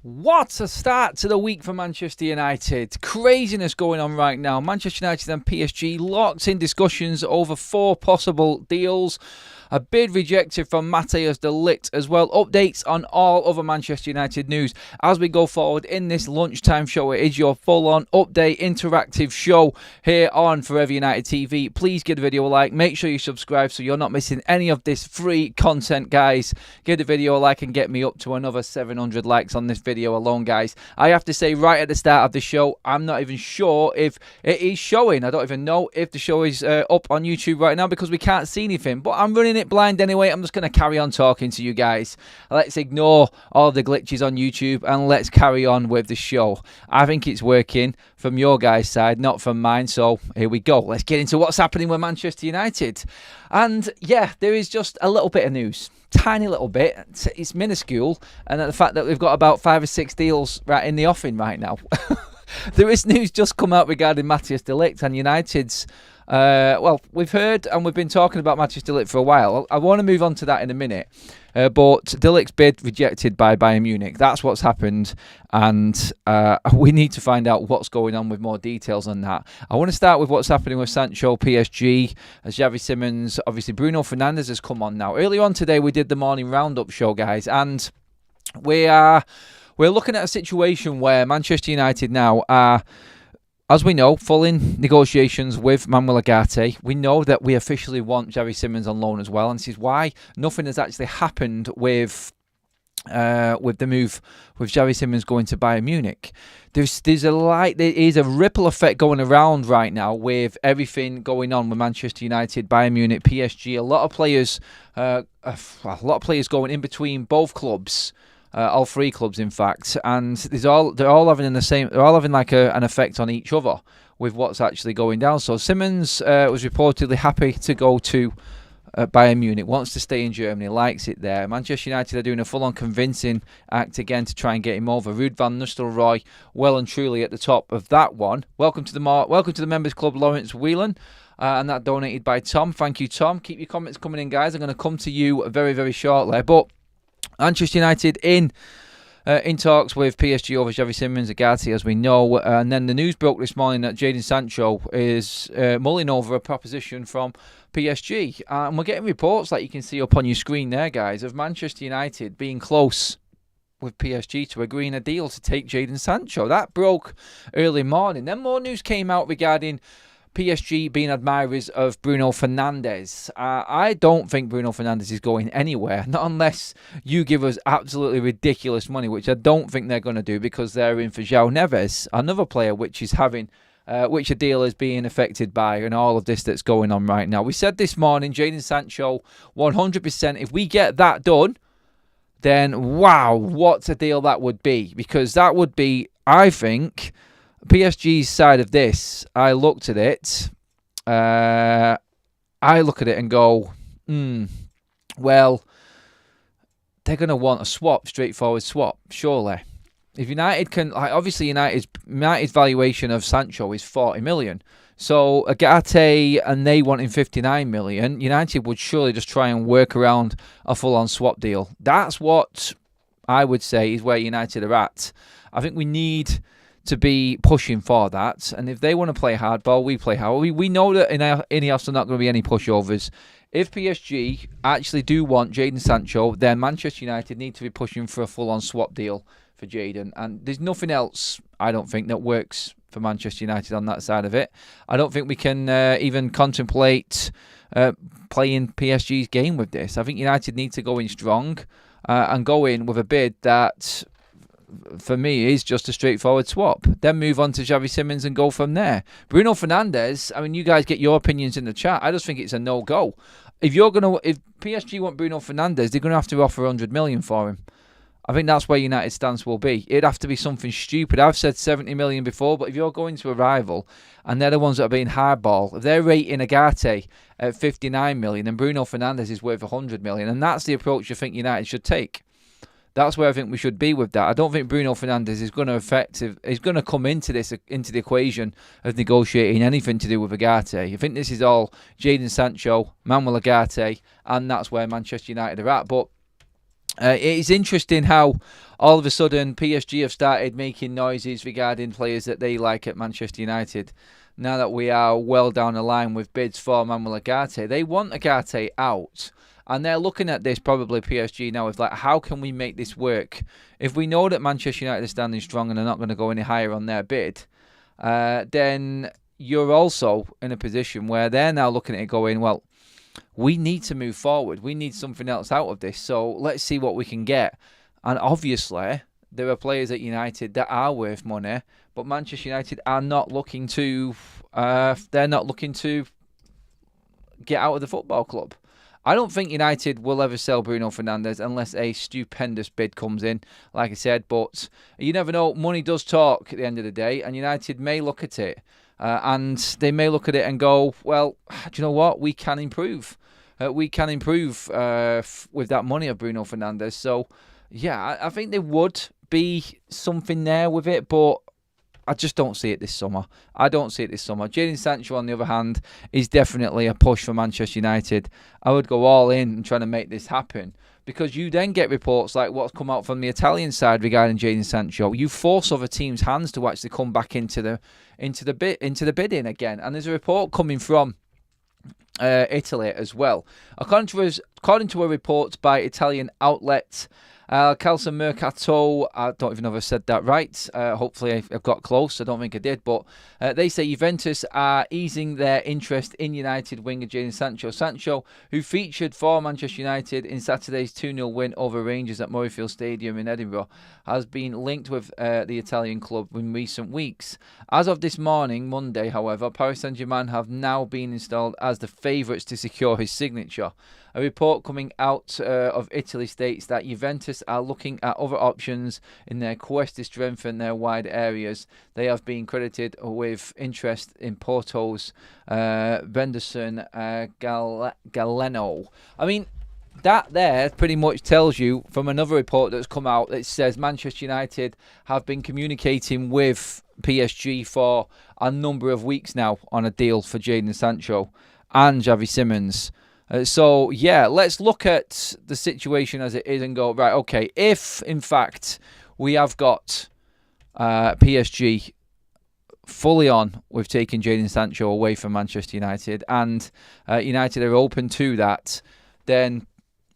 What a start to the week for Manchester United. Craziness going on right now. Manchester United and PSG locked in discussions over 4 possible deals. A bid rejected from Matthijs de Ligt as well. Updates on all other Manchester United news as we go forward in this lunchtime show. It is your full-on update interactive show here on Forever United TV. Please give the video a like. Make sure you subscribe so you're not missing any of this free content, guys. Give the video a like and get me up to another 700 likes on this video alone, guys. I have to say right at the start of the show, I'm not even sure if it is showing. I don't even know if the show is up on YouTube right now because we can't see anything. But I'm running it blind anyway. I'm just going to carry on talking to you guys. Let's ignore all the glitches on YouTube and let's carry on with the show. I think it's working from your guys' side, not from mine. So here we go. Let's get into what's happening with Manchester United. And yeah, there is just a little bit of news. Tiny little bit. It's minuscule. And the fact that we've got about 5 or 6 deals right in the offing right now. There is news just come out regarding Matthijs de Ligt and United's. Well, we've heard and we've been talking about Matthijs de Ligt for a while. I want to move on to that in a minute. But de Ligt's bid rejected by Bayern Munich. That's what's happened. And we need to find out what's going on with more details on that. I want to start with what's happening with Sancho, PSG, Xavi Simons. Obviously, Bruno Fernandes has come on now. Earlier on today, we did the morning roundup show, guys. And we're looking at a situation where Manchester United now are, as we know, full in negotiations with Manuel Ugarte. We know that we officially want Xavi Simons on loan as well, and this is why nothing has actually happened with the move with Xavi Simons going to Bayern Munich. There is a ripple effect going around right now with everything going on with Manchester United, Bayern Munich, PSG. A lot of players going in between both clubs. All 3 clubs, in fact, and they're all having an effect on each other with what's actually going down. So Simons was reportedly happy to go to Bayern Munich, wants to stay in Germany, likes it there. Manchester United are doing a full-on convincing act again to try and get him over. Ruud van Nistelrooy, well and truly at the top of that one. Welcome to the members club, Lawrence Whelan. And that donated by Tom. Thank you, Tom. Keep your comments coming in, guys. I'm going to come to you very, very shortly, but Manchester United in talks with PSG over Xavi Simons, Ugarte, as we know. And then the news broke this morning that Jadon Sancho is mulling over a proposition from PSG. And we're getting reports, like you can see up on your screen there, guys, of Manchester United being close with PSG to agreeing a deal to take Jadon Sancho. That broke early morning. Then more news came out regarding PSG being admirers of Bruno Fernandes. I don't think Bruno Fernandes is going anywhere, not unless you give us absolutely ridiculous money, which I don't think they're going to do because they're in for João Neves, another player which is having, which a deal is being affected by, and all of this that's going on right now. We said this morning, Jadon Sancho, 100%. If we get that done, then wow, what a deal that would be, because that would be, I think, PSG's side of this. I looked at it. I look at it and go, well, they're going to want a swap, straightforward swap, surely. If United can, obviously United's valuation of Sancho is 40 million. So Ugarte and they wanting 59 million, United would surely just try and work around a full-on swap deal. That's what I would say is where United are at. I think we need to be pushing for that, and if they want to play hardball, we play hardball. We know that in Ineos are not going to be any pushovers. If PSG actually do want Jadon Sancho, then Manchester United need to be pushing for a full-on swap deal for Jadon, and there's nothing else, I don't think, that works for Manchester United on that side of it. I don't think we can even contemplate playing PSG's game with this. I think United need to go in strong and go in with a bid that, for me, is just a straightforward swap. Then move on to Xavi Simons and go from there. Bruno Fernandes, I mean, you guys get your opinions in the chat. I just think it's a no-go. If PSG want Bruno Fernandes, they're going to have to offer 100 million for him. I think that's where United's stance will be. It'd have to be something stupid. I've said 70 million before, but if you're going to a rival and they're the ones that are being hardball, if they're rating Ugarte at 59 million and Bruno Fernandes is worth 100 million, and that's the approach I think United should take. That's where I think we should be with that. I don't think Bruno Fernandes is going to come into the equation of negotiating anything to do with Ugarte. I think this is all Jadon Sancho, Manuel Ugarte, and that's where Manchester United are at. But It's interesting how all of a sudden PSG have started making noises regarding players that they like at Manchester United. Now that we are well down the line with bids for Manuel Ugarte, they want Ugarte out. And they're looking at this, probably PSG now, with like, how can we make this work? If we know that Manchester United are standing strong and they're not going to go any higher on their bid, then you're also in a position where they're now looking at it going, well, we need to move forward. We need something else out of this. So let's see what we can get. And obviously, there are players at United that are worth money, but Manchester United are not looking to. They're not looking to get out of the football club. I don't think United will ever sell Bruno Fernandes unless a stupendous bid comes in, like I said. But you never know. Money does talk at the end of the day, and United may look at it. And they may look at it and go, well, do you know what? We can improve. We can improve with that money of Bruno Fernandes. So, yeah, I think there would be something there with it, but I just don't see it this summer. I don't see it this summer. Jadon Sancho, on the other hand, is definitely a push for Manchester United. I would go all in and trying to make this happen, because you then get reports like what's come out from the Italian side regarding Jadon Sancho. You force other teams' hands to actually come back into the bidding again. And there's a report coming from Italy as well. According to a report by Italian outlet Calcio Mercato, I don't even know if I said that right. Hopefully I've got close. I don't think I did. But they say Juventus are easing their interest in United winger Jadon Sancho. Sancho, who featured for Manchester United in Saturday's 2-0 win over Rangers at Midfield Stadium in Edinburgh, has been linked with the Italian club in recent weeks. As of this morning, Monday, however, Paris Saint-Germain have now been installed as the favourites to secure his signature. A report coming out of Italy states that Juventus are looking at other options in their quest to strengthen their wide areas. They have been credited with interest in Porto's Benderson Galeno. I mean, that there pretty much tells you from another report that's come out that says Manchester United have been communicating with PSG for a number of weeks now on a deal for Jadon Sancho and Xavi Simons. So, yeah, let's look at the situation as it is and go, right, okay, if, in fact, we have got PSG fully on with taking Jadon Sancho away from Manchester United and United are open to that, then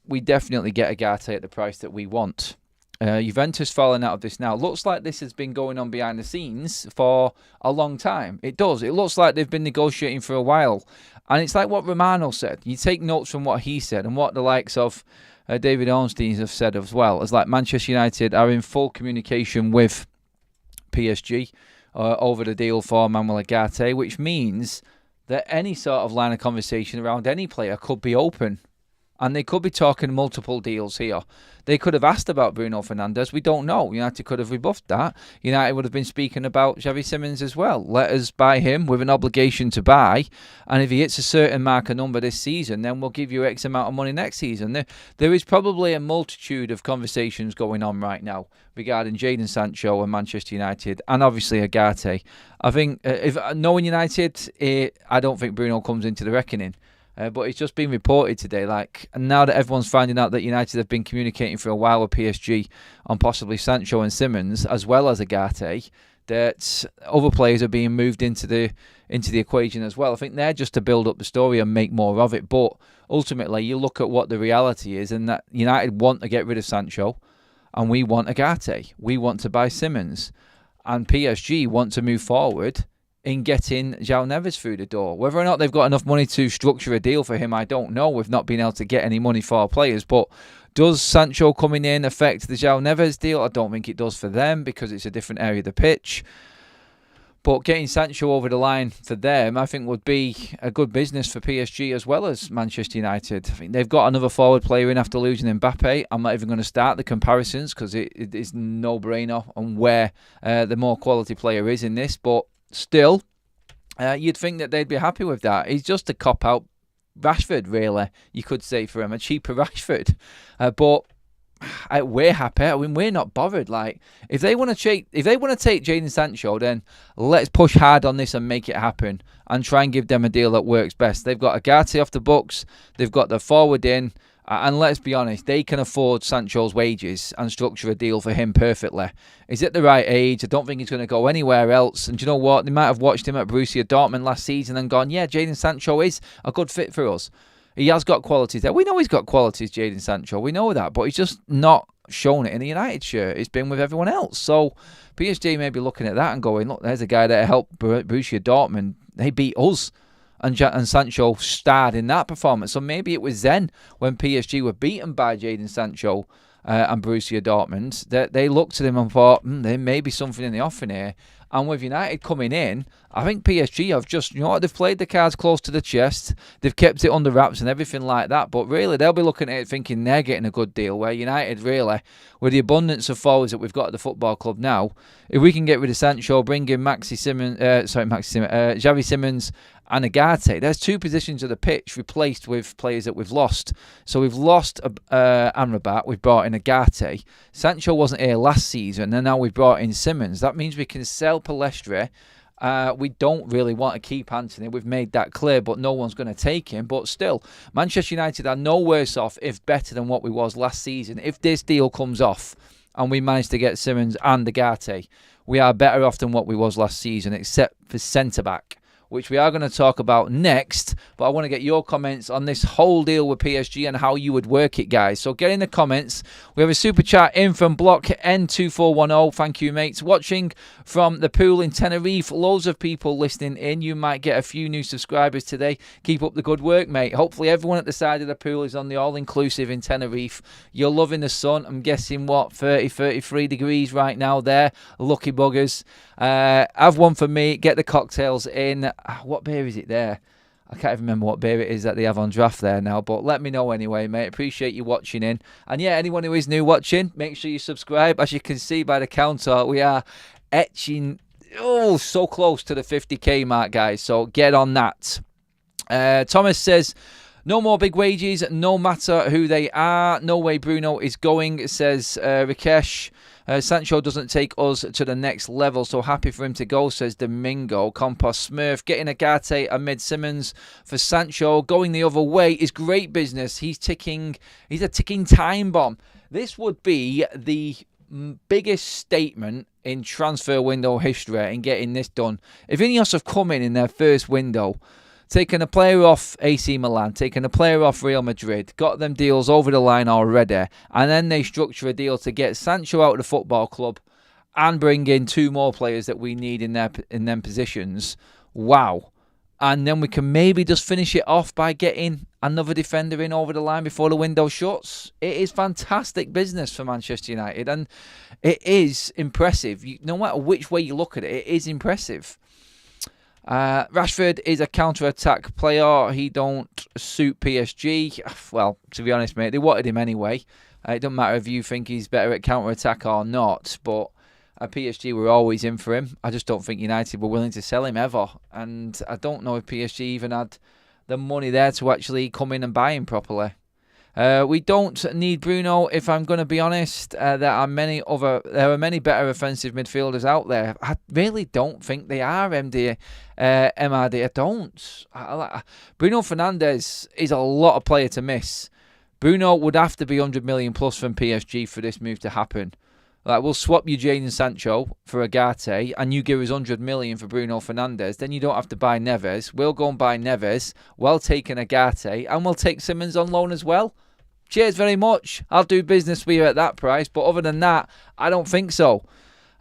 we definitely get Ugarte at the price that we want. Juventus falling out of this now. Looks like this has been going on behind the scenes for a long time. It does. It looks like they've been negotiating for a while. And it's like what Romano said. You take notes from what he said and what the likes of David Ornstein have said as well. It's like Manchester United are in full communication with PSG over the deal for Manuel Ugarte, which means that any sort of line of conversation around any player could be open. And they could be talking multiple deals here. They could have asked about Bruno Fernandes. We don't know. United could have rebuffed that. United would have been speaking about Xavi Simons as well. Let us buy him with an obligation to buy. And if he hits a certain marker number this season, then we'll give you X amount of money next season. There is probably a multitude of conversations going on right now regarding Jadon Sancho and Manchester United. And obviously Ugarte. I think, if knowing United, I don't think Bruno comes into the reckoning. But it's just been reported today, and now that everyone's finding out that United have been communicating for a while with PSG on possibly Sancho and Simons, as well as Ugarte, that other players are being moved into the equation as well. I think they're just to build up the story and make more of it. But ultimately, you look at what the reality is, and that United want to get rid of Sancho, and we want Ugarte. We want to buy Simons, and PSG want to move forward in getting João Neves through the door. Whether or not they've got enough money to structure a deal for him, I don't know. We've not been able to get any money for our players. But does Sancho coming in affect the João Neves deal? I don't think it does for them because it's a different area of the pitch. But getting Sancho over the line for them, I think, would be a good business for PSG as well as Manchester United. I think they've got another forward player in after losing Mbappe. I'm not even going to start the comparisons because it is no-brainer on where the more quality player is in this. But still, you'd think that they'd be happy with that. He's just a cop-out Rashford, really, you could say, for him. A cheaper Rashford. But we're happy. I mean, we're not bothered. If they want to take Jadon Sancho, then let's push hard on this and make it happen and try and give them a deal that works best. They've got Ugarte off the books. They've got the forward in. And let's be honest, they can afford Sancho's wages and structure a deal for him perfectly. He's at the right age. I don't think he's going to go anywhere else. And do you know what? They might have watched him at Borussia Dortmund last season and gone, yeah, Jadon Sancho is a good fit for us. He has got qualities there. We know he's got qualities, Jadon Sancho. We know that. But he's just not shown it in the United shirt. He's been with everyone else. So PSG may be looking at that and going, look, there's a guy that helped Borussia Dortmund. They beat us. And Sancho starred in that performance. So maybe it was then when PSG were beaten by Jadon Sancho and Borussia Dortmund that they looked at him and thought, there may be something in the offing here. And with United coming in, I think PSG have just, they've played the cards close to the chest. They've kept it under wraps and everything like that. But really, they'll be looking at it thinking they're getting a good deal. Where United, really, with the abundance of forwards that we've got at the football club now, if we can get rid of Sancho, bring in Xavi Simons and Ugarte, there's two positions of the pitch replaced with players that we've lost. So we've lost Amrabat, we've brought in Ugarte. Sancho wasn't here last season, and now we've brought in Simons. That means we can sell Palestre. We don't really want to keep Anthony. We've made that clear, but no one's going to take him. But still, Manchester United are no worse off, if better than what we was last season. If this deal comes off and we manage to get Simons and Ugarte, we are better off than what we was last season, except for centre-back, which we are going to talk about next. But I want to get your comments on this whole deal with PSG and how you would work it, guys. So get in the comments. We have a super chat in from Block N2410. Thank you, mates. Watching from the pool in Tenerife. Loads of people listening in. You might get a few new subscribers today. Keep up the good work, mate. Hopefully everyone at the side of the pool is on the all-inclusive in Tenerife. You're loving the sun. I'm guessing, 30, 33 degrees right now there. Lucky buggers. Have one for me. Get the cocktails in. What beer is it there? I can't even remember what beer it is that they have on draft there now, but let me know anyway, mate. Appreciate you watching in. And yeah, anyone who is new watching, make sure you subscribe. As you can see by the counter, we are etching so close to the 50k mark, guys. So get on that. Thomas says, no more big wages, no matter who they are. No way Bruno is going, says Rakesh. Sancho doesn't take us to the next level, so happy for him to go, says Domingo. Compost Smurf, getting Ugarte amid Simons for Sancho, going the other way is great business. He's a ticking time bomb. This would be the biggest statement in transfer window history in getting this done. If Ineos have come in their first window, taking a player off AC Milan, taking a player off Real Madrid, got them deals over the line already, and then they structure a deal to get Sancho out of the football club and bring in two more players that we need in them positions. Wow. And then we can maybe just finish it off by getting another defender in over the line before the window shuts. It is fantastic business for Manchester United, and it is impressive. No matter which way you look at it, it is impressive. Rashford is a counter-attack player. He don't suit PSG. Well, to be honest, mate, they wanted him anyway. It doesn't matter if you think he's better at counter-attack or not, but PSG were always in for him. I just don't think United were willing to sell him ever. And I don't know if PSG even had the money there to actually come in and buy him properly. We don't need Bruno, if I'm going to be honest. There are many better offensive midfielders out there. I really don't think they are, MRD. I don't. Bruno Fernandes is a lot of player to miss. Bruno would have to be 100 million plus from PSG for this move to happen. We'll swap you Jadon Sancho for Ugarte, and you give us 100 million for Bruno Fernandes. Then you don't have to buy Neves. We'll go and buy Neves. We'll take an Ugarte, and we'll take Simons on loan as well. Cheers very much. I'll do business with you at that price. But other than that, I don't think so.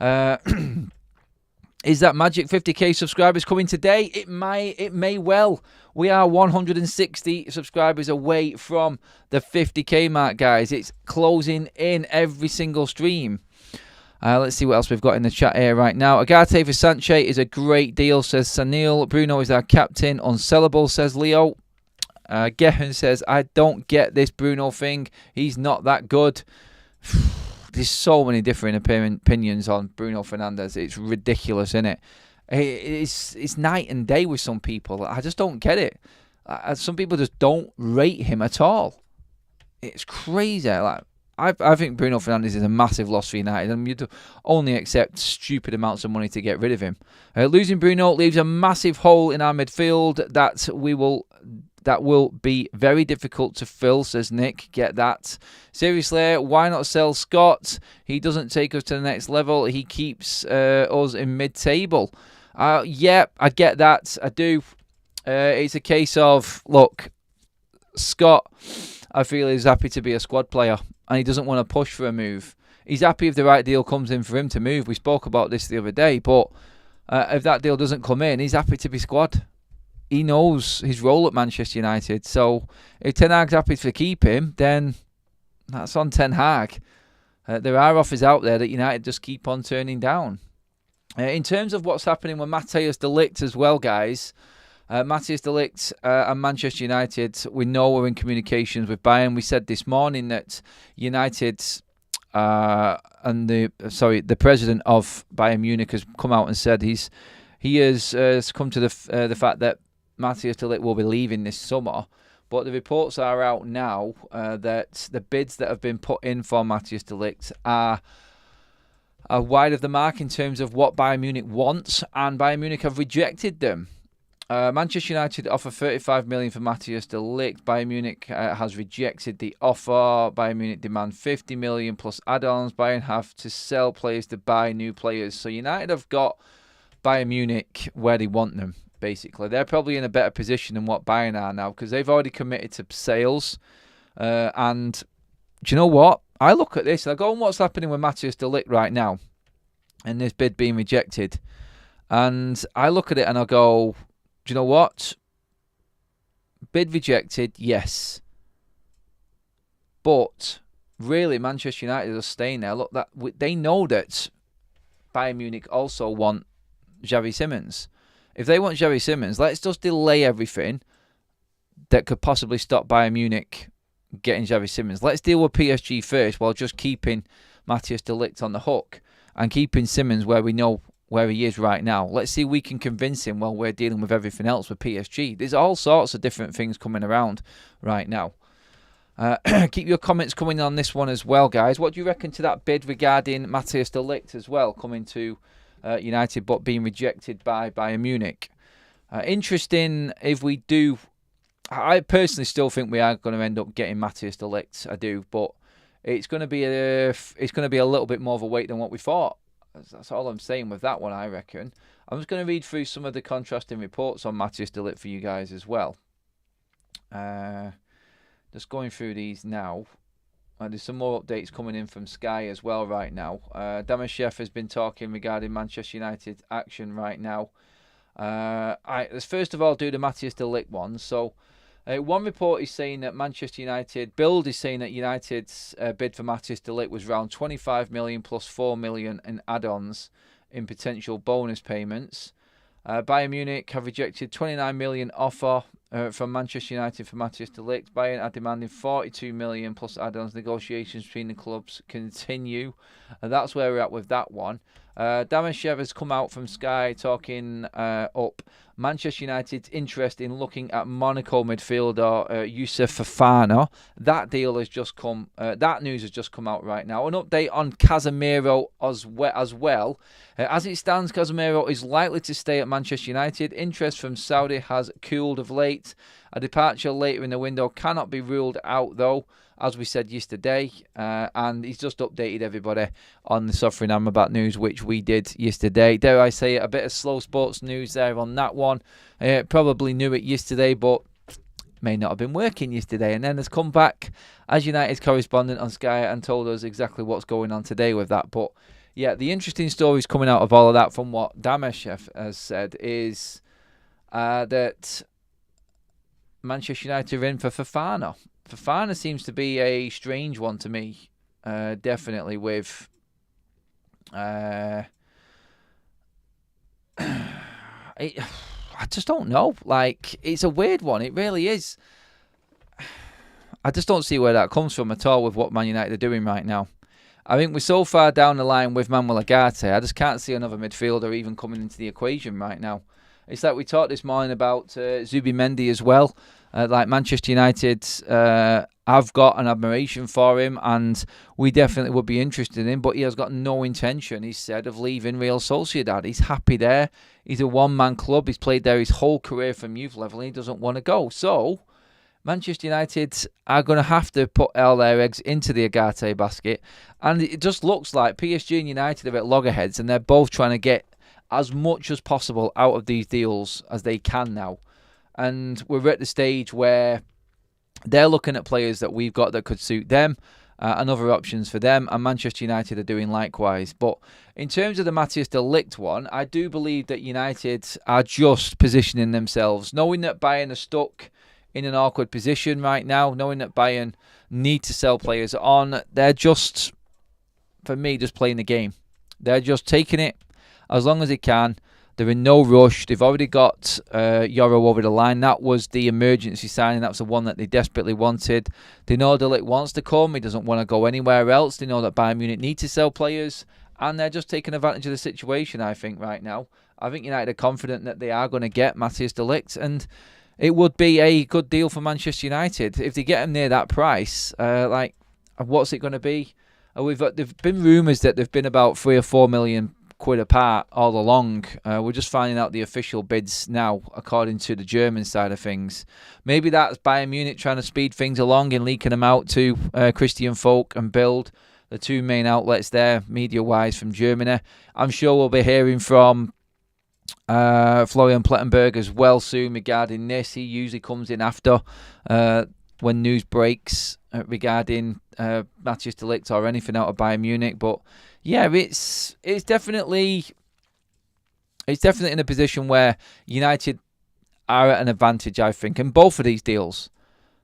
Is that magic 50k subscribers coming today? It may well. We are 160 subscribers away from the 50k mark, guys. It's closing in every single stream. Let's see what else we've got in the chat here right now. Ugarte for Sancho is a great deal, says Sanil. Bruno is our captain. Unsellable, says Leo. Gehan says, I don't get this Bruno thing. He's not that good. There's so many different opinions on Bruno Fernandes. It's ridiculous, isn't it? It's night and day with some people. I just don't get it. Some people just don't rate him at all. It's crazy. I think Bruno Fernandes is a massive loss for United, and you'd only accept stupid amounts of money to get rid of him. Losing Bruno leaves a massive hole in our midfield that we will that will be very difficult to fill, says Nick. Get that. Seriously, why not sell Scott? He doesn't take us to the next level. He keeps us in mid-table. Yeah, I get that. I do. It's a case of, look, Scott, I feel he's happy to be a squad player and he doesn't want to push for a move. He's happy if the right deal comes in for him to move. We spoke about this the other day, but if that deal doesn't come in, he's happy to be squad. He knows his role at Manchester United. So if Ten Hag's happy to keep him, then that's on Ten Hag. There are offers out there that United just keep on turning down. In terms of what's happening with Matthijs de Ligt as well, guys, Matthijs de Ligt and Manchester United, we know we're in communications with Bayern. We said this morning that United and the president of Bayern Munich has come out and said he has come to the fact that Matthijs de Ligt will be leaving this summer. But the reports are out now that the bids that have been put in for Matthijs de Ligt are wide of the mark in terms of what Bayern Munich wants, and Bayern Munich have rejected them. Manchester United offer 35 million for Matthijs de Ligt. Bayern Munich has rejected the offer. Bayern Munich demand 50 million plus add-ons. Bayern have to sell players to buy new players. So United have got Bayern Munich where they want them, basically. They're probably in a better position than what Bayern are now because they've already committed to sales. And do you know what? I look at this and I go, what's happening with Matthijs de Ligt right now? And this bid being rejected. And I look at it and I go, do you know what? Bid rejected, yes. But really, Manchester United are staying there. Look, they know that Bayern Munich also want Xavi Simons. If they want Xavi Simons, let's just delay everything that could possibly stop Bayern Munich getting Xavi Simons. Let's deal with PSG first while just keeping Matthijs de Ligt on the hook and keeping Simons where we know where he is right now. Let's see if we can convince him while we're dealing with everything else with PSG. There's all sorts of different things coming around right now. Keep your comments coming on this one as well, guys. What do you reckon to that bid regarding Matthijs de Ligt as well, coming to United but being rejected by Bayern Munich? Interesting if we do. I personally still think we are going to end up getting Matthijs de Ligt. I do, but it's going to be a little bit more of a wait than what we thought. That's all I'm saying with that one, I reckon. I'm just going to read through some of the contrasting reports on Matthijs de Ligt for you guys as well. Just going through these now. There's some more updates coming in from Sky as well right now. Damashef has been talking regarding Manchester United action right now. Let's first of all do the Matthijs de Ligt one. So, one report is saying that Manchester United, Build is saying that United's bid for Matthijs de Ligt was around 25 million plus 4 million in add-ons in potential bonus payments. Bayern Munich have rejected 29 million offer from Manchester United for Matthijs de Ligt. Bayern are demanding 42 million plus add-ons. Negotiations between the clubs continue. That's where we're at with that one. Damashев has come out from Sky talking up Manchester United's interest in looking at Monaco midfielder Youssouf Fofana. That deal has just come. That news has just come out right now. An update on Casemiro as well. As it stands, Casemiro is likely to stay at Manchester United. Interest from Saudi has cooled of late. A departure later in the window cannot be ruled out, though, as we said yesterday. And he's just updated everybody on the Suffering Amrabat news, which we did yesterday. Dare I say it, a bit of slow sports news there on that one. Probably knew it yesterday, but may not have been working yesterday. And then has come back as United's correspondent on Sky and told us exactly what's going on today with that. But yeah, the interesting stories coming out of all of that from what Damashef has said is that Manchester United are in for Fofana. Fofana seems to be a strange one to me. Definitely with I just don't know. Like, it's a weird one. It really is. I just don't see where that comes from at all with what Man United are doing right now. I think we're so far down the line with Manuel Ugarte. I just can't see another midfielder even coming into the equation right now. It's like we talked this morning about Zubimendi as well. Like Manchester United have got an admiration for him, and we definitely would be interested in him, but he has got no intention, he said, of leaving Real Sociedad. He's happy there. He's a one-man club. He's played there his whole career from youth level, and he doesn't want to go. So, Manchester United are going to have to put all their eggs into the Ugarte basket. And it just looks like PSG and United are at loggerheads, and they're both trying to get as much as possible out of these deals as they can now. And we're at the stage where they're looking at players that we've got that could suit them and other options for them, and Manchester United are doing likewise. But in terms of the Matthijs de Ligt one, I do believe that United are just positioning themselves, knowing that Bayern are stuck in an awkward position right now, knowing that Bayern need to sell players on. They're just, for me, just playing the game. They're just taking it as long as they can. They're in no rush. They've already got Euro over the line. That was the emergency signing. That was the one that they desperately wanted. They know De Ligt wants to come. He doesn't want to go anywhere else. They know that Bayern Munich need to sell players. And they're just taking advantage of the situation, I think, right now. I think United are confident that they are going to get Matthijs de Ligt. And it would be a good deal for Manchester United. If they get him near that price, what's it going to be? There've been rumours that they've been about 3 or 4 million quid apart all along. We're just finding out the official bids now, according to the German side of things. Maybe that's Bayern Munich trying to speed things along and leaking them out to Christian Folk and Bild, the two main outlets there, media-wise, from Germany. I'm sure we'll be hearing from Florian Plettenberg as well soon regarding this. He usually comes in after when news breaks regarding Matthijs de Ligt or anything out of Bayern Munich. But yeah, it's definitely in a position where United are at an advantage, I think, in both of these deals.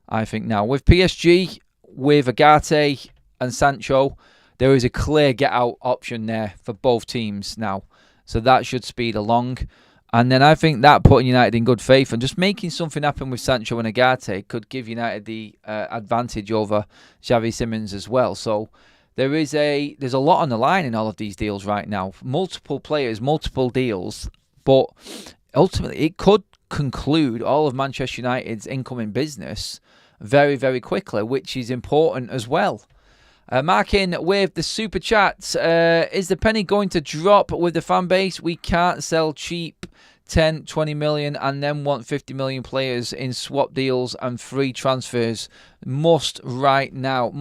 I think now with PSG, with Ugarte and Sancho, there is a clear get-out option there for both teams now. So that should speed along. And then I think that putting United in good faith and just making something happen with Sancho and Ugarte could give United the advantage over Xavi Simons as well. So there's a lot on the line in all of these deals right now. Multiple players, multiple deals. But ultimately, it could conclude all of Manchester United's incoming business very, very quickly, which is important as well. Marking with the super chat, is the penny going to drop with the fan base? We can't sell cheap 10, 20 million and then want 50 million players in swap deals and free transfers. Must right now.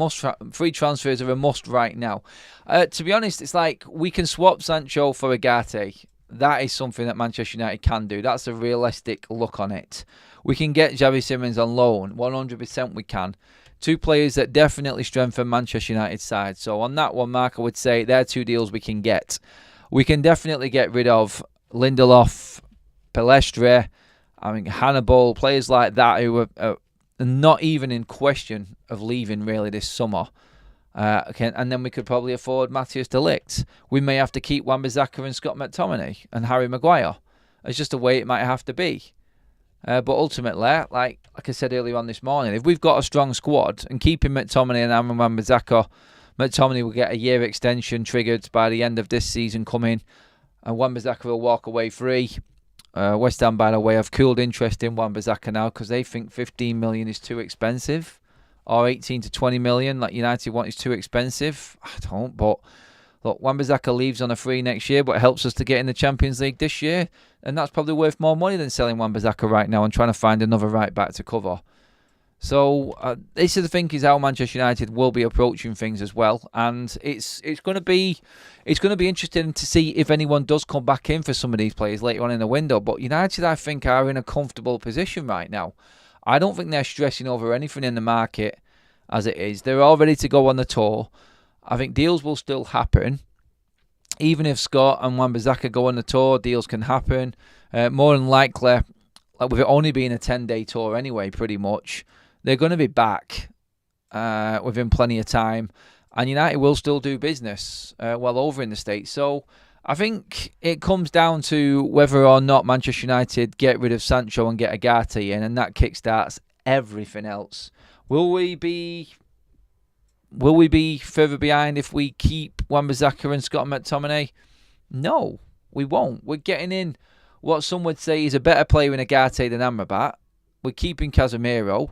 Free transfers are a must right now. To be honest, it's like we can swap Sancho for Ugarte. That is something that Manchester United can do. That's a realistic look on it. We can get Xavi Simons on loan. 100% we can. Two players that definitely strengthen Manchester United's side. So on that one, Mark, I would say they're two deals we can get. We can definitely get rid of Lindelof, Pelestre, Hannibal, players like that who are not even in question of leaving really this summer. And then we could probably afford Matthijs de Ligt. We may have to keep Wan-Bissaka and Scott McTominay and Harry Maguire. It's just the way it might have to be. But ultimately, like I said earlier on this morning, if we've got a strong squad and keeping McTominay and Aaron Wan-Bissaka, McTominay will get a year extension triggered by the end of this season coming, and Wan-Bissaka will walk away free. West Ham, by the way, have cooled interest in Wan-Bissaka now because they think 15 million is too expensive, or 18 to 20 million like United want is too expensive. I don't, but look, Wan-Bissaka leaves on a free next year, but it helps us to get in the Champions League this year, and that's probably worth more money than selling Wan-Bissaka right now and trying to find another right back to cover. So this is the thing, is how Manchester United will be approaching things as well, and it's going to be interesting to see if anyone does come back in for some of these players later on in the window. But United, I think, are in a comfortable position right now. I don't think they're stressing over anything in the market as it is. They're all ready to go on the tour. I think deals will still happen. Even if Scott and Wan-Bissaka go on the tour, deals can happen. More than likely, like with it only being a 10-day tour anyway, pretty much, they're going to be back within plenty of time. And United will still do business well over in the States. So I think it comes down to whether or not Manchester United get rid of Sancho and get Ugarte in, and that kickstarts everything else. Will we be further behind if we keep Wan-Bissaka and Scott McTominay? No, we won't. We're getting in what some would say is a better player in Ugarte than Amrabat. We're keeping Casemiro.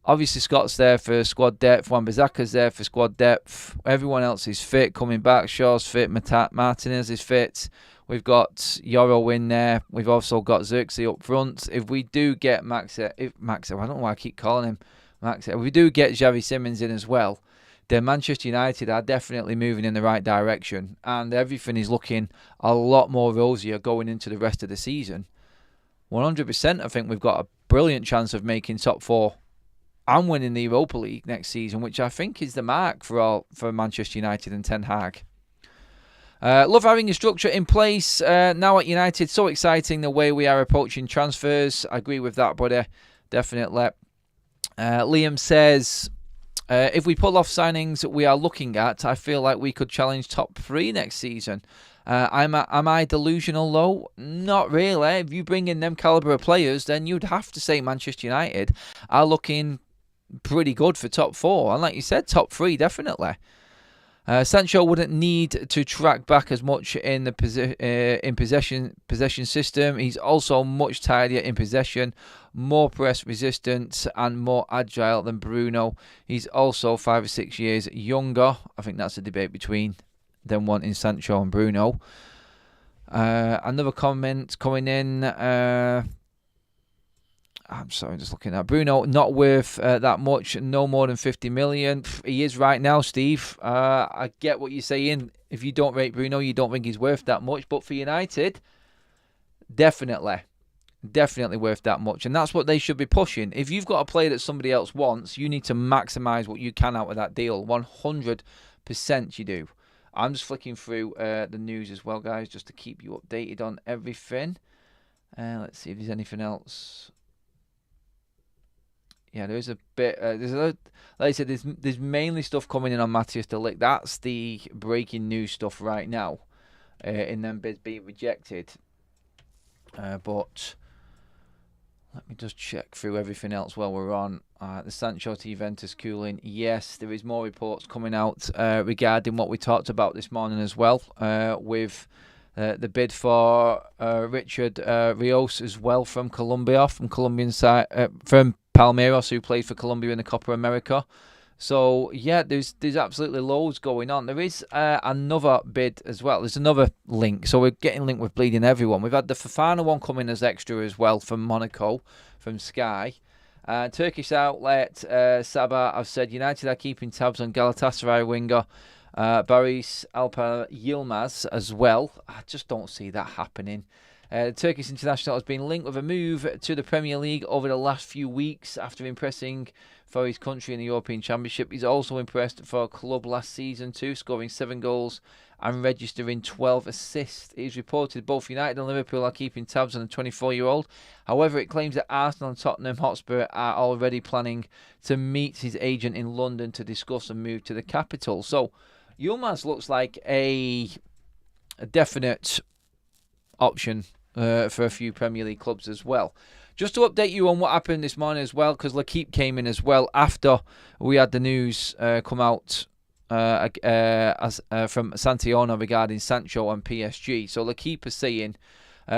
Obviously, Scott's there for squad depth. Wan-Bissaka's there for squad depth. Everyone else is fit, coming back. Shaw's fit. Martinez is fit. We've got Yoro in there. We've also got Xerxes up front. If we do get I don't know why I keep calling him Max. If we do get Xavi Simons in as well, then Manchester United are definitely moving in the right direction. And everything is looking a lot more rosier going into the rest of the season. 100%, I think we've got a brilliant chance of making top 4 and winning the Europa League next season, which I think is the mark for Manchester United and Ten Hag. Love having a structure in place now at United. So exciting the way we are approaching transfers. I agree with that, buddy. Definitely. Liam says, if we pull off signings we are looking at, I feel like we could challenge top 3 next season. Am I delusional though? Not really. If you bring in them calibre of players, then you'd have to say Manchester United are looking pretty good for top 4. And like you said, top 3, definitely. Sancho wouldn't need to track back as much in the possession system. He's also much tidier in possession, more press resistant and more agile than Bruno. He's also 5 or 6 years younger. I think that's a debate between them wanting Sancho and Bruno. Another comment coming in. I'm sorry, just looking at Bruno, not worth that much, no more than 50 million. He is right now, Steve. I get what you're saying. If you don't rate Bruno, you don't think he's worth that much. But for United, definitely worth that much. And that's what they should be pushing. If you've got a player that somebody else wants, you need to maximise what you can out of that deal. 100% you do. I'm just flicking through the news as well, guys, just to keep you updated on everything. Let's see if there's anything else. Yeah, there is a bit. Like I said, there's mainly stuff coming in on Matthijs de Ligt. That's the breaking news stuff right now. In them bids being rejected. But let me just check through everything else while we're on. The Sancho to Juventus cooling. Yes, there is more reports coming out regarding what we talked about this morning as well. With the bid for Richard Rios as well from Colombia, from Colombian side, from Palmeiras, who played for Colombia in the Copa America. So yeah, there's absolutely loads going on. There is another bid as well. There's another link. So we're getting linked with bleeding everyone. We've had the Fofana one coming as extra as well from Monaco, from Sky. Turkish outlet Sabah have said United are keeping tabs on Galatasaray winger Barış Alper Yilmaz as well. I just don't see that happening. The Turkish international has been linked with a move to the Premier League over the last few weeks after impressing for his country in the European Championship. He's also impressed for a club last season too, scoring 7 goals and registering 12 assists. It is reported both United and Liverpool are keeping tabs on the 24-year-old. However, it claims that Arsenal and Tottenham Hotspur are already planning to meet his agent in London to discuss a move to the capital. So, Yilmaz looks like a definite option for a few Premier League clubs as well. Just to update you on what happened this morning as well, because L'Equipe came in as well after we had the news come out from Santiona regarding Sancho and PSG. So L'Equipe is saying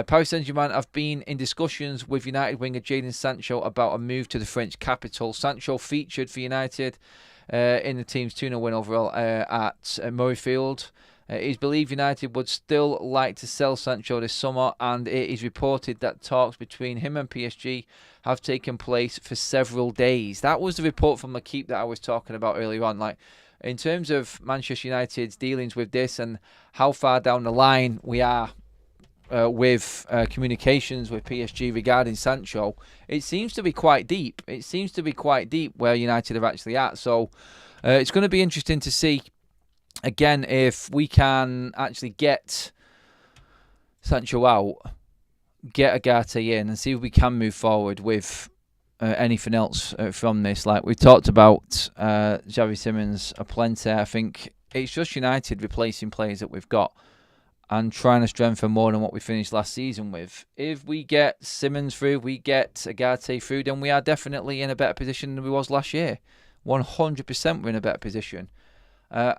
Paris Saint-Germain have been in discussions with United winger Jadon Sancho about a move to the French capital. Sancho featured for United in the team's 2-0 win overall at Midfield. It is believed United would still like to sell Sancho this summer, and it is reported that talks between him and PSG have taken place for several days. That was the report from L'Equipe that I was talking about earlier on. Like, in terms of Manchester United's dealings with this and how far down the line we are with communications with PSG regarding Sancho, it seems to be quite deep. It seems to be quite deep where United are actually at. So it's going to be interesting to see, again, if we can actually get Sancho out, get Ugarte in, and see if we can move forward with anything else from this. Like we've talked about Xavi Simons aplenty. I think it's just United replacing players that we've got and trying to strengthen more than what we finished last season with. If we get Simons through, we get Ugarte through, then we are definitely in a better position than we was last year. 100% we're in a better position.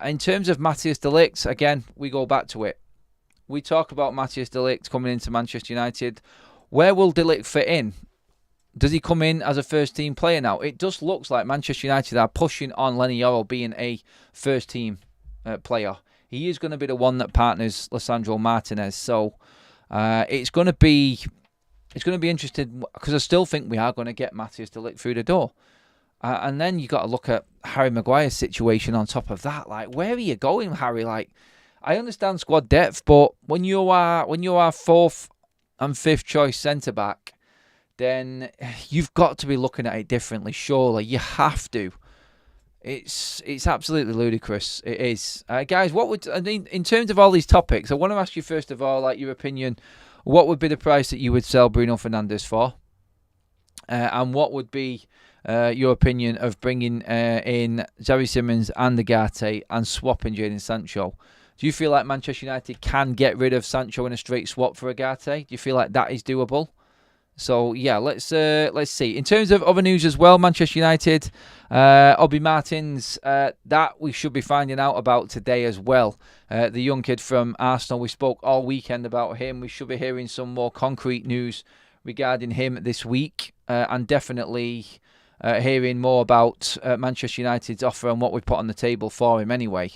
In terms of Matthijs de Ligt, again, we go back to it. We talk about Matthijs de Ligt coming into Manchester United. Where will de Ligt fit in? Does he come in as a first-team player now? It just looks like Manchester United are pushing on Lenny Yoro being a first-team player. He is going to be the one that partners Lisandro Martinez. So it's going to be interesting because I still think we are going to get Matthijs de Ligt through the door. And then you got to look at Harry Maguire's situation on top of that. Like, where are you going, Harry? Like, I understand squad depth, but when you are fourth and fifth choice centre back, then you've got to be looking at it differently. Surely you have to. It's absolutely ludicrous. It is, guys. In terms of all these topics, I want to ask you first of all, like, your opinion. What would be the price that you would sell Bruno Fernandes for? And what would be your opinion of bringing in Xavi Simons and Ugarte and swapping Jadon Sancho? Do you feel like Manchester United can get rid of Sancho in a straight swap for Ugarte? Do you feel like that is doable? So yeah, let's see. In terms of other news as well, Manchester United, Obi Martins, that we should be finding out about today as well. The young kid from Arsenal, we spoke all weekend about him. We should be hearing some more concrete news regarding him this week, and definitely hearing more about Manchester United's offer and what we put on the table for him anyway.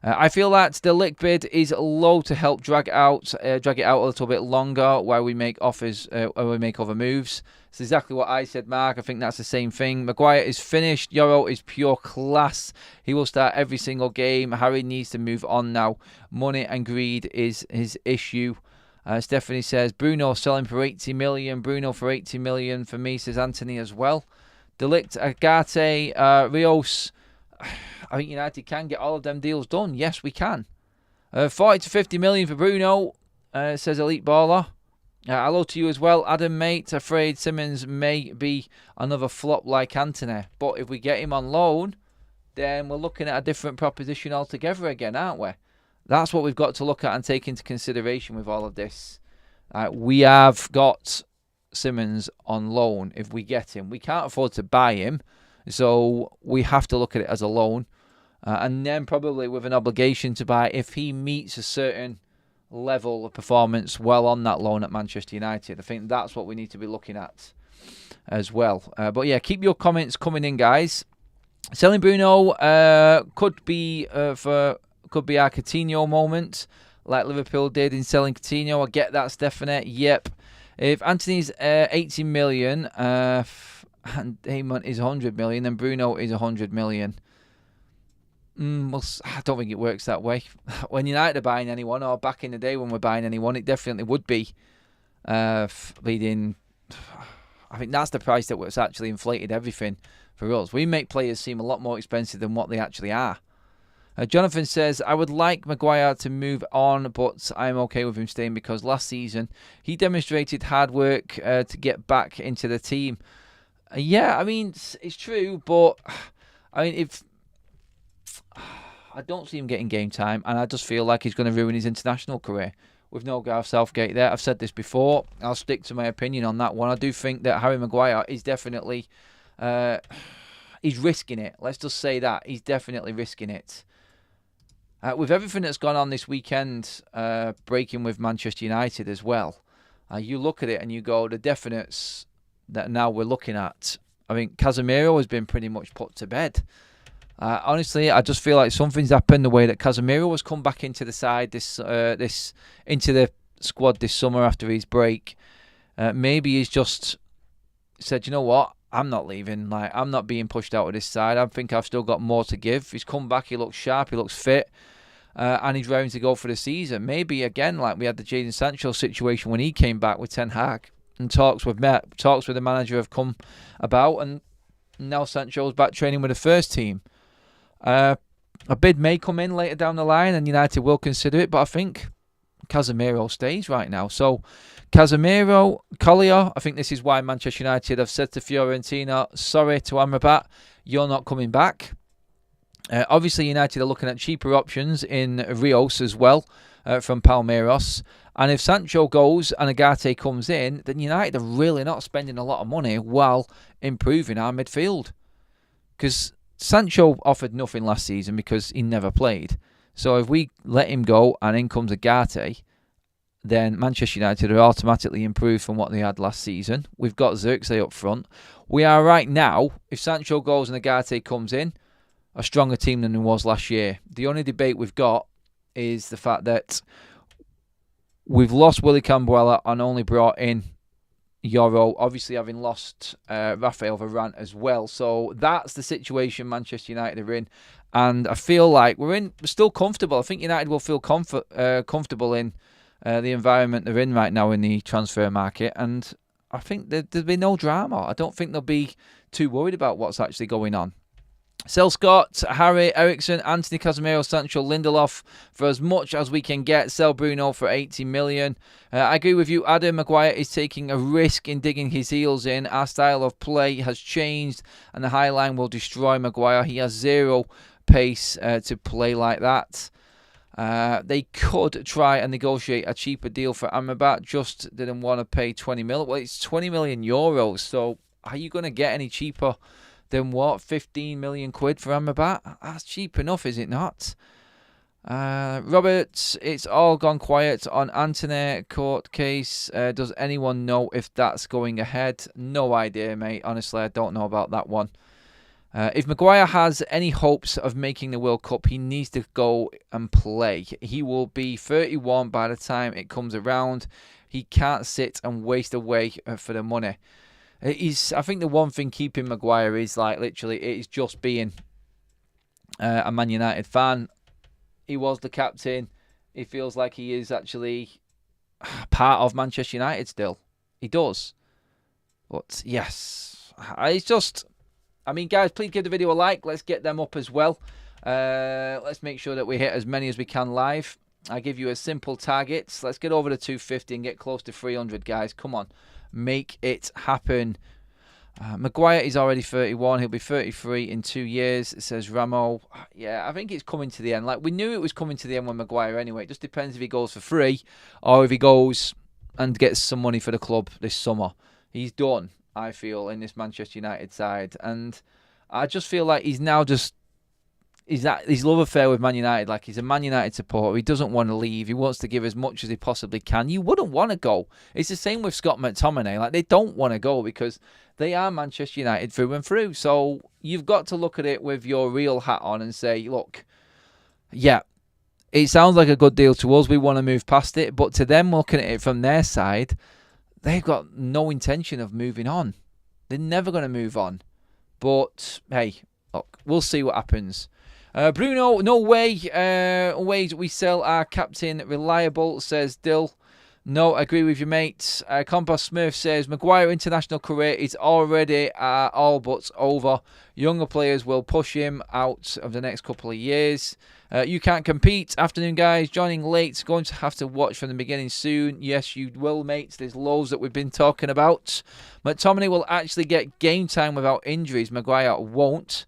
I feel that the Ligt bid is low to help drag it out a little bit longer while we make offers, while we make other moves. It's exactly what I said, Mark. I think that's the same thing. Maguire is finished. Yoro is pure class. He will start every single game. Harry needs to move on now. Money and greed is his issue. Stephanie says, Bruno selling for 80 million. Bruno for 80 million for me, says Anthony as well. De Ligt, Ugarte, Rios. I think United can get all of them deals done. Yes, we can. 40 to 50 million for Bruno, says Elite Baller. Hello to you as well, Adam, mate. Afraid Simons may be another flop like Anthony. But if we get him on loan, then we're looking at a different proposition altogether again, aren't we? That's what we've got to look at and take into consideration with all of this. We have got Simons on loan if we get him. We can't afford to buy him, so we have to look at it as a loan. And then probably with an obligation to buy if he meets a certain level of performance well on that loan at Manchester United. I think that's what we need to be looking at as well. But yeah, keep your comments coming in, guys. Selling Bruno could be our Coutinho moment, like Liverpool did in selling Coutinho. I get that, Stephanie. Yep. If Anthony's 80 million and Damon is 100 million, then Bruno is 100 million. Well, I don't think it works that way. When United are buying anyone, or back in the day when we're buying anyone, it definitely would be leading. I think that's the price that was actually inflated everything for us. We make players seem a lot more expensive than what they actually are. Jonathan says, I would like Maguire to move on, but I'm okay with him staying because last season he demonstrated hard work to get back into the team. Yeah, I mean, it's true, but I mean, if I don't see him getting game time, and I just feel like he's going to ruin his international career with no Gareth Southgate there. I've said this before. I'll stick to my opinion on that one. I do think that Harry Maguire is definitely he's risking it. Let's just say that. He's definitely risking it. With everything that's gone on this weekend, breaking with Manchester United as well, you look at it and you go, the definites that now we're looking at, I think Casemiro has been pretty much put to bed. Honestly, I just feel like something's happened the way that Casemiro has come back into the side, into the squad this summer after his break. Maybe he's just said, you know what, I'm not leaving. Like, I'm not being pushed out of this side. I think I've still got more to give. He's come back. He looks sharp. He looks fit. And he's raring to go for the season. Maybe, again, like we had the Jadon Sancho situation when he came back with Ten Hag. And talks with the manager have come about. And now Sancho's back training with the first team. A bid may come in later down the line and United will consider it. But I think Casemiro stays right now. So Casemiro, Collier, I think this is why Manchester United have said to Fiorentina, sorry to Amrabat, you're not coming back. Obviously, United are looking at cheaper options in Rios as well from Palmeiras. And if Sancho goes and Ugarte comes in, then United are really not spending a lot of money while improving our midfield. Because Sancho offered nothing last season because he never played. So if we let him go and in comes Ugarte, then Manchester United are automatically improved from what they had last season. We've got Xerxes up front. We are right now, if Sancho goes and Ugarte comes in, a stronger team than it was last year. The only debate we've got is the fact that we've lost Willy Cambuella and only brought in Euro, obviously having lost Rafael Varane as well. So that's the situation Manchester United are in. And I feel like we're still comfortable. I think United will feel comfortable in the environment they're in right now in the transfer market. And I think there'll be no drama. I don't think they'll be too worried about what's actually going on. Sell Scott, Harry, Ericsson, Anthony Casemiro, Sancho, Lindelof for as much as we can get. Sell Bruno for 80 million. I agree with you. Adam Maguire is taking a risk in digging his heels in. Our style of play has changed and the high line will destroy Maguire. He has zero pace to play like that. They could try and negotiate a cheaper deal for Amrabat. Just didn't want to pay 20 million. Well, it's 20 million euros. So are you going to get any cheaper than what? 15 million quid for Amrabat? That's cheap enough, is it not? Robert, it's all gone quiet on Antony court case. Does anyone know if that's going ahead? No idea, mate. Honestly, I don't know about that one. If Maguire has any hopes of making the World Cup, he needs to go and play. He will be 31 by the time it comes around. He can't sit and waste away for the money. I think the one thing keeping Maguire is like literally it is just being a Man United fan. He was the captain. He feels like he is actually part of Manchester United still. He does. But yes, it's just, I mean, guys, please give the video a like. Let's get them up as well. Let's make sure that we hit as many as we can live. I give you a simple target. Let's get over to 250 and get close to 300, guys. Come on. Make it happen. Maguire is already 31. He'll be 33 in 2 years. It says Ramo. Yeah, I think it's coming to the end. Like, we knew it was coming to the end with Maguire anyway. It just depends if he goes for free or if he goes and gets some money for the club this summer. He's done, I feel, in this Manchester United side. And I just feel like he's now just, his love affair with Man United, like he's a Man United supporter. He doesn't want to leave. He wants to give as much as he possibly can. You wouldn't want to go. It's the same with Scott McTominay. Like, they don't want to go because they are Manchester United through and through. So you've got to look at it with your real hat on and say, look, yeah, it sounds like a good deal to us. We want to move past it. But to them, looking at it from their side, they've got no intention of moving on. They're never going to move on. But, hey, look, we'll see what happens. Bruno, no way. Ways we sell our captain reliable, says Dill. No, I agree with you, mate. Compost Smith says Maguire international career is already all but over. Younger players will push him out of the next couple of years. You can't compete. Afternoon, guys. Joining late. Going to have to watch from the beginning soon. Yes, you will, mates. There's loads that we've been talking about. McTominay will actually get game time without injuries. Maguire won't.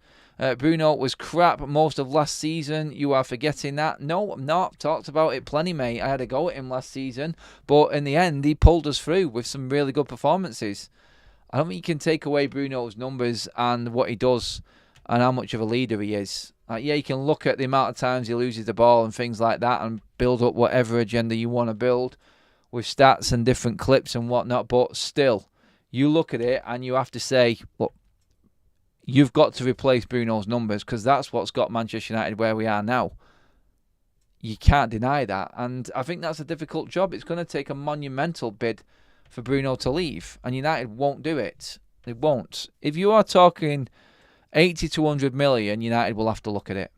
Bruno was crap most of last season. You are forgetting that. No, I'm not. I've talked about it plenty, mate. I had a go at him last season. But in the end, he pulled us through with some really good performances. I don't think you can take away Bruno's numbers and what he does and how much of a leader he is. Yeah, you can look at the amount of times he loses the ball and things like that and build up whatever agenda you want to build with stats and different clips and whatnot. But still, you look at it and you have to say, look, you've got to replace Bruno's numbers because that's what's got Manchester United where we are now. You can't deny that. And I think that's a difficult job. It's going to take a monumental bid for Bruno to leave. And United won't do it. They won't. If you are talking 80 to 100 million, United will have to look at it.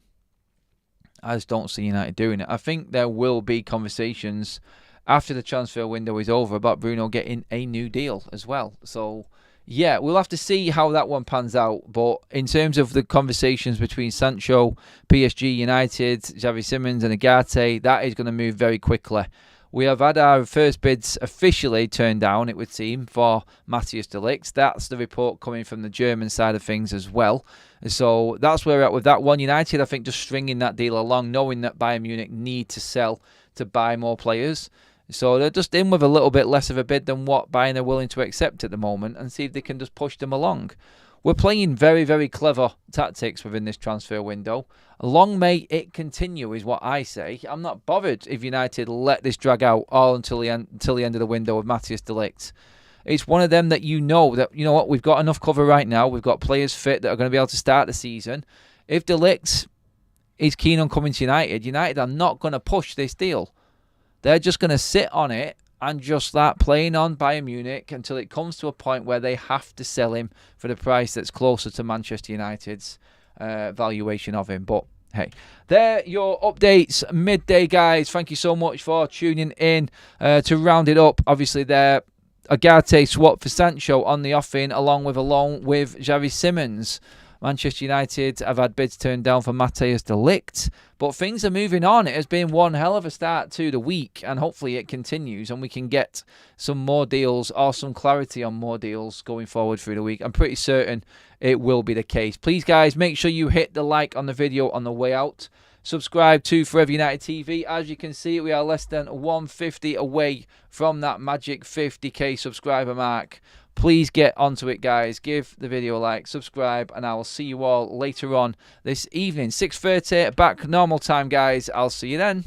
I just don't see United doing it. I think there will be conversations after the transfer window is over about Bruno getting a new deal as well. So, yeah, we'll have to see how that one pans out. But in terms of the conversations between Sancho, PSG, United, Xavi Simons and Ugarte, that is going to move very quickly. We have had our first bids officially turned down, it would seem, for Matthijs de Ligt. That's the report coming from the German side of things as well. So that's where we're at with that one. United, I think, just stringing that deal along, knowing that Bayern Munich need to sell to buy more players. So they're just in with a little bit less of a bid than what Bayern are willing to accept at the moment and see if they can just push them along. we're playing very, very clever tactics within this transfer window. Long may it continue is what I say. I'm not bothered if United let this drag out all until the end of the window with Matthijs de Ligt. It's one of them that you know what, we've got enough cover right now. We've got players fit that are going to be able to start the season. If de Ligt is keen on coming to United, United are not going to push this deal. They're just going to sit on it and just start playing on Bayern Munich until it comes to a point where they have to sell him for the price that's closer to Manchester United's valuation of him. But hey, there your updates, midday, guys. Thank you so much for tuning in. To round it up, obviously there, Ugarte swap for Sancho on the offing, along with a loan with Xavi Simons. Manchester United have had bids turned down for Matthijs de Ligt, but things are moving on. It has been one hell of a start to the week, and hopefully it continues and we can get some more deals or some clarity on more deals going forward through the week. I'm pretty certain it will be the case. Please, guys, make sure you hit the like on the video on the way out. Subscribe to Forever United TV. As you can see, we are less than 150 away from that magic 50k subscriber mark. Please get onto it, guys. Give the video a like, subscribe, and I will see you all later on this evening. 6:30, back normal time, guys. I'll see you then.